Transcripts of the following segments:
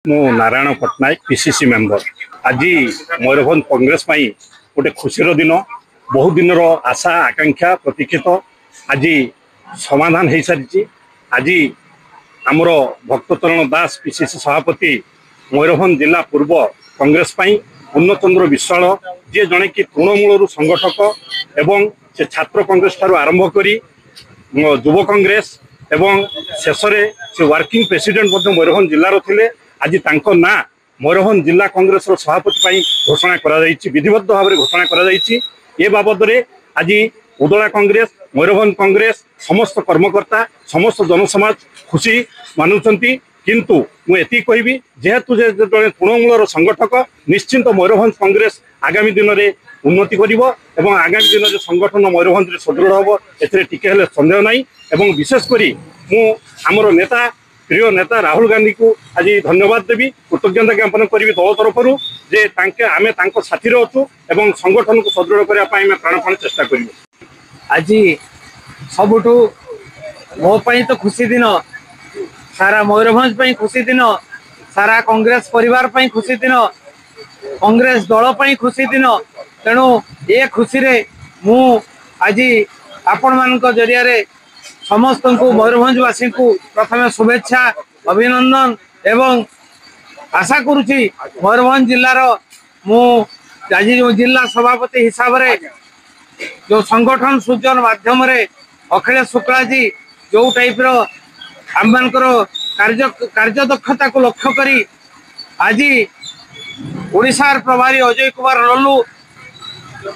मु Narayan Patnaik PCC member आज मयूरभंज कांग्रेस गोटे खुशीर दिन बहुत दिन आशा आकांक्षा प्रतीक्षित आज समाधान हो सारी। आज आमर भक्तचरण दास पीसीसी सभापति मयूरभंज जिला पूर्व कांग्रेस पूर्णचंद्र विश्वाल जी जड़े कि तृणमूल संगठक एवं से छात्र कांग्रेस ठार आरंभ कर युव कांग्रेस एवं शेष से वर्किंग प्रेसिडेंट मयूरभंज जिलार थे। आज तांको ना मयूरभंज जिला कांग्रेस सभापति घोषणा करा विधिबद्ध भाव में घोषणा करा बाबद आज उदला कांग्रेस मयूरभंज कांग्रेस समस्त कर्मकर्ता समस्त जनसमाज खुशी मानुंट। किंतु मुझे कहबी जेहेतु तृणमूल संगठक निश्चिंत मयूरभंज कांग्रेस आगामी दिन में उन्नति कर आगामी दिन में संगठन मयूरभंज सुदृढ़ हम ए सन्देह ना। विशेषकर मुझर नेता प्रिय नेता राहुल गांधी को आज धन्यवाद देवी कृतज्ञता ज्ञापन करी दल तरफ जे आमे तांको साथी अच्छु एवं संगठन को सुदृढ़ करने प्राणपण चेष्टा करूँ। आज सबुठू मोपाई तो खुशी दिन सारा मयूरभंज खुशी दिन सारा कांग्रेस परिवार खुशी दिन कांग्रेस दल खुशी दिन तेणु ये खुशी रे मु आज आपण मान जरिया समस्त को मयूरभंजवासी को प्रथम शुभेच्छा अभिनंदन एवं आशा करुच्ची मयूरभंज जिलार मु आज जिला सभापति हिसाब रे जो संगठन सृजन माध्यम अखिलेश शुक्ला जी जो टाइप आम कार्यदक्षता को लक्ष्य करी आज ओडिशार प्रभारी अजय कुमार लल्लू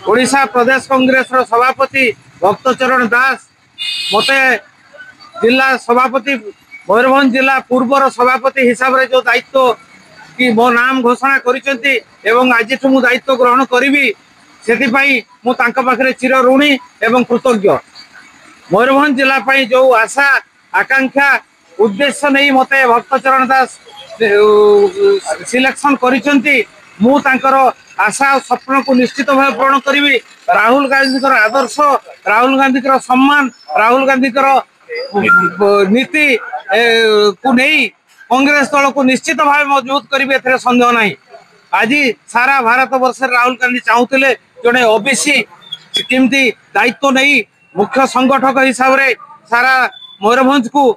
ओडिशा प्रदेश कांग्रेस सभापति भक्तचरण दास मते जिला सभापति मयूरभंज जिला पूर्वर सभापति हिसाब रे जो दायित्व कि मो नाम घोषणा करिसेंती एवं आज मु दायित्व ग्रहण करी से पाखे चिर ऋणी एवं कृतज्ञ। मयूरभंज जिला जो आशा आकांक्षा उद्देश्य नहीं मते भक्तचरण दास सिलेक्शन करिसेंती मु तांकर आशा स्वप्न को निश्चित भाव पूर्ण करी। राहुल गांधी आदर्श राहुल गांधी सम्मान राहुल गांधी नीति को नहीं कांग्रेस दल को निश्चित भाव मजबूत करेंगे ए सन्देह ना। आज सारा भारत वर्ष राहुल गांधी चाहूले जड़े ओबीसी केमती दायित्व नहीं मुख्य संगठक हिसाब से सारा मयूरभंज को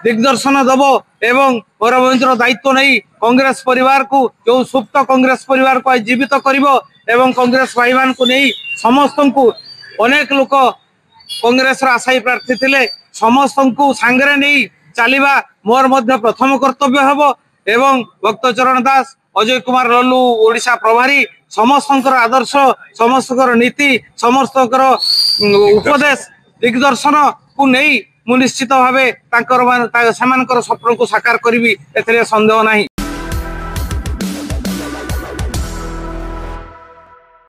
दिग्दर्शन दब एवं मयूरभंज दायित्व नहीं कांग्रेस परिवार को जो सुप्त कांग्रेस परिवार को जीवित कर कांग्रेस भाई मान को नहीं समस्त को अनेक लोक कांग्रेस आशायी प्रार्थी थे समस्त को सांगरे नहीं चलवा मोर मध्य प्रथम कर्तव्य हम एवं भक्तचरण दास अजय कुमार लल्लू ओडिशा प्रभारी समस्त आदर्श समस्त नीति समस्त उपदेश दिग्दर्शन को नहीं मु निश्चित भाव स्वप्न को साकार करी ए सन्देह ना।